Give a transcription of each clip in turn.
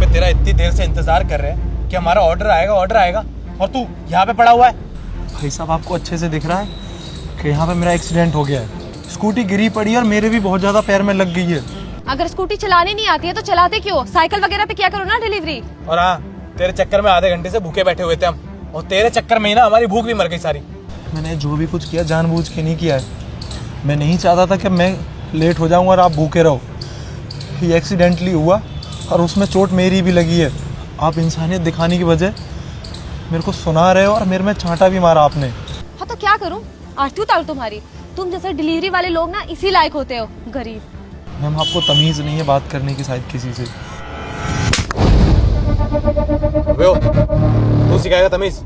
पे तेरा इतनी देर से इंतजार कर रहे हैं कि हमारा ऑर्डर आएगा और तू यहाँ पे पड़ा हुआ है। भाई साहब आपको अच्छे से दिख रहा है कि यहाँ पे मेरा एक्सीडेंट हो गया है। स्कूटी गिरी पड़ी है और मेरे भी बहुत ज्यादा पैर में लग गई है। अगर स्कूटी चलानी नहीं आती है तो चलाते क्यों? साइकिल वगैरह पे क्या करो ना डिलीवरी। और हाँ, तेरे चक्कर में आधे घंटे से भूखे बैठे हुए थे हम, और तेरे चक्कर में ही ना हमारी भूख भी मर गई सारी। मैंने जो भी कुछ किया जानबूझ के नहीं किया है। मैं नहीं चाहता था कि मैं लेट हो जाऊँ और आप भूखे रहो। ये एक्सीडेंटली हुआ और उसमें चोट मेरी भी लगी है। आप इंसानियत दिखाने की वजह मेरे को सुना रहे हो और मेरे में चांटा भी मारा आपने। हाँ तो क्या करूँ, आरती उतारू तुम्हारी। तुम जैसे डिलीवरी वाले लोग ना इसी लायक होते हो, गरीब। मैम आपको तमीज़ नहीं है बात करने की शायद किसी से। तू सिखाएगा तमीज़?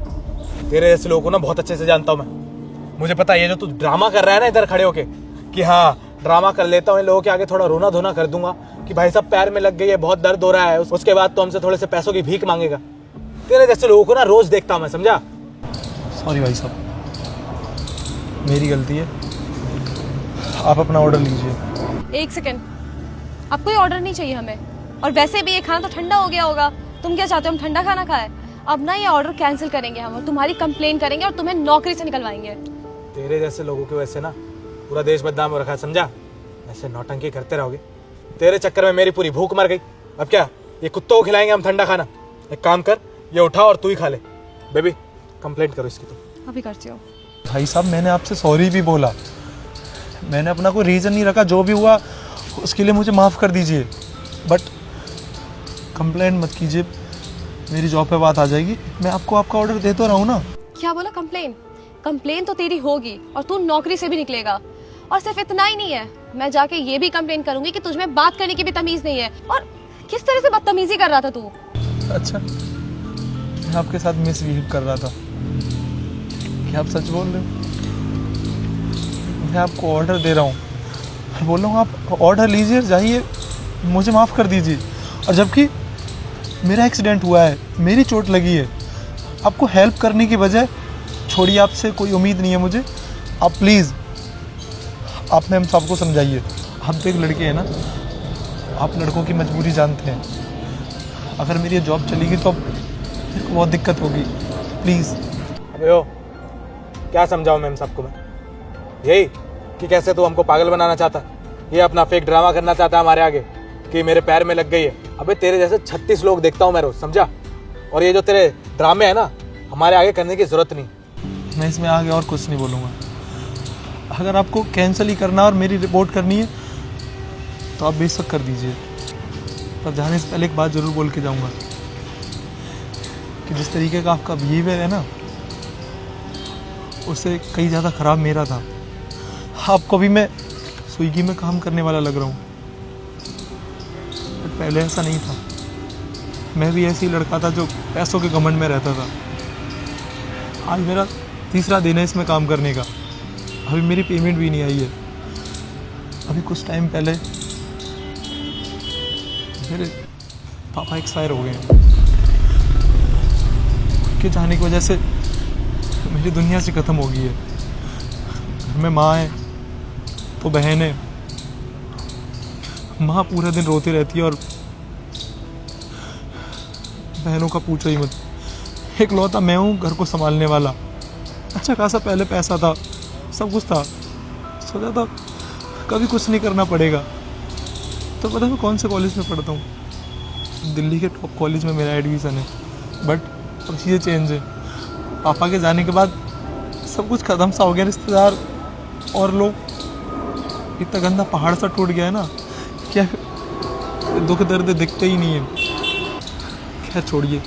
तेरे जैसे लोगों को ना बहुत अच्छे से जानता हूँ मैं। मुझे पता है ये जो तू ड्रामा कर रहा है ना इधर खड़े होके कि हाँ ड्रामा कर लेता हूँ, इन लोगों के आगे थोड़ा रोना धोना कर दूंगा कि भाई साहब पैर में लग गई है, बहुत दर्द हो रहा है, उसके बाद तो हमसे थोड़े से पैसों की भीख मांगेगा। तेरे जैसे लोगों को ना रोज देखता हूँ मैं, समझा? सॉरी भाई साहब, मेरी गलती है। आप अपना ऑर्डर लीजिए। एक सेकंड, अब कोई ऑर्डर नहीं चाहिए हमें। और वैसे भी ये खाना तो ठंडा हो गया होगा। तुम क्या चाहते हो हम ठंडा खाना खाएं? अब ना ये ऑर्डर कैंसिल करेंगे हम, और तुम्हारी कंप्लेन करेंगे और तुम्हें नौकरी से निकलवाएंगे। तेरे जैसे लोगों की वजह से ना पूरा देश बदनाम हो रखा है, समझा? ऐसे नौटंकी करते रहोगे, तेरे चक्कर में मेरी पूरी भूख मर गई। अब क्या ये कुत्तों को खिलाएंगे हम ठंडा खाना? एक काम कर, ये उठा और तू ही खा ले। बेबी कंप्लेंट करो इसकी। तो अभी करती हूँ। भाई साहब मैंने आपसे सॉरी भी बोला, मैंने अपना कोई रीज़न नहीं रखा। जो भी हुआ उसके लिए मुझे माफ़ कर दीजिए, बट कंप्लेंट मत कीजिए, मेरी जॉब पे बात आ जाएगी। मैं आपको आपका ऑर्डर दे तो रहा हूँ ना। क्या बोला? कंप्लेन? कंप्लेन तो तेरी होगी और तू नौकरी से भी निकलेगा। और सिर्फ इतना ही नहीं है, मैं जाके ये भी कंप्लेन करूंगी कि तुझमें बात करने की भी तमीज नहीं है। और किस तरह से बदतमीजी कर रहा था तू। अच्छा, मैं आपके साथ मिसबिहेव कर रहा था? क्या आप सच बोल रहे हो? मैं आपको ऑर्डर दे रहा हूँ, बोल रहा हूँ आप ऑर्डर लीजिए, जाइए, मुझे माफ़ कर दीजिए। और जबकि मेरा एक्सीडेंट हुआ है, मेरी चोट लगी है, आपको हेल्प करने की बजाय छोड़िए, आपसे कोई उम्मीद नहीं है मुझे। आप प्लीज़ आपने हम सबको समझाइए। आप तो एक लड़के हैं ना, आप लड़कों की मजबूरी जानते हैं। अगर मेरी ये जॉब चलेगी तो मेरे को बहुत दिक्कत होगी, प्लीज़। अबे ओ, क्या समझाऊँ मैम सबको मैं? यही कि कैसे तू हमको पागल बनाना चाहता, ये अपना फेक ड्रामा करना चाहता है हमारे आगे कि मेरे पैर में लग गई है। अबे तेरे जैसे 36 लोग देखता हूँ मैं रोज, समझा? और ये जो तेरे ड्रामे है ना, हमारे आगे करने की जरूरत नहीं। मैं इसमें आगे और कुछ नहीं बोलूँगा। अगर आपको कैंसिल ही करना और मेरी रिपोर्ट करनी है तो आप बेशक कर दीजिए, पर जाने से पहले एक बात ज़रूर बोल के जाऊँगा कि जिस तरीके का आपका बिहेवियर है ना, उससे कहीं ज़्यादा ख़राब मेरा था। आपको भी मैं स्विगी में काम करने वाला लग रहा हूँ, बट पहले ऐसा नहीं था। मैं भी ऐसे ही लड़का था जो पैसों के घमंड में रहता था। आज मेरा तीसरा दिन है इसमें काम करने का, अभी मेरी पेमेंट भी नहीं आई है। अभी कुछ टाइम पहले मेरे पापा एक्सपायर हो गए हैं। उनके जाने की वजह से मेरी दुनिया से ख़त्म हो गई है। घर में माँ है तो बहन है। माँ पूरा दिन रोती रहती है और बहनों का पूछो ही मत। एक लौता मैं हूँ घर को संभालने वाला। अच्छा खासा पहले पैसा था, सब कुछ था, सोचा था कभी कुछ नहीं करना पड़ेगा। तो पता मैं कौन से कॉलेज में पढ़ता हूँ? दिल्ली के टॉप कॉलेज में मेरा एडमिशन है। बट अब चीज़ें चेंज है। पापा के जाने के बाद सब कुछ ख़त्म सा हो गया, रिश्तेदार और लोग। इतना गंदा पहाड़ सा टूट गया है ना, क्या दुख दर्द दिखते ही नहीं है। क्या छोड़िए,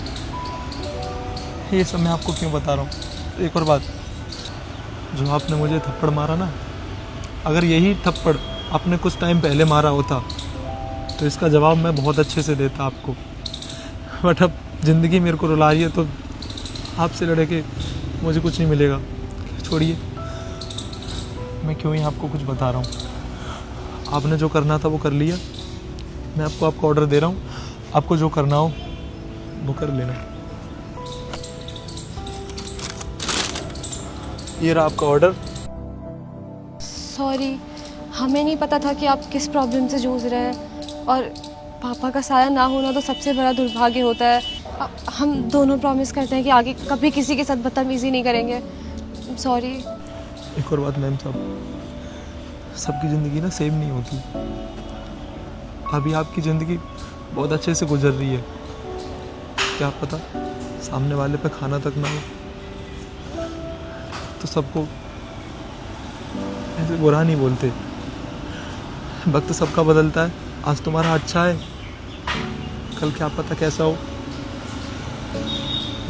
ये सब मैं आपको क्यों बता रहा हूँ। एक और बात, जो आपने मुझे थप्पड़ मारा ना, अगर यही थप्पड़ आपने कुछ टाइम पहले मारा होता तो इसका जवाब मैं बहुत अच्छे से देता आपको। बट अब ज़िंदगी मेरे को रुला रही है तो आपसे लड़े के मुझे कुछ नहीं मिलेगा। छोड़िए, मैं क्यों ही आपको कुछ बता रहा हूँ। आपने जो करना था वो कर लिया। मैं आपको आपका ऑर्डर दे रहा हूँ, आपको जो करना हो वो कर लेना। ये रहा आपका ऑर्डर। सॉरी, हमें नहीं पता था कि आप किस प्रॉब्लम से जूझ रहे हैं। और पापा का साया ना होना तो सबसे बड़ा दुर्भाग्य होता है। हम दोनों प्रॉमिस करते हैं कि आगे कभी किसी के साथ बदतमीजी नहीं करेंगे। सॉरी। एक और बात मैम साहब, सबकी ज़िंदगी ना सेम नहीं होती। अभी आपकी ज़िंदगी बहुत अच्छे से गुजर रही है, क्या पता सामने वाले पे खाना तक ना हो, तो सबको ऐसे बुरा नहीं बोलते। वक्त सबका बदलता है, आज तुम्हारा अच्छा है, कल क्या पता कैसा हो।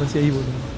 बस यही बोलूँगा।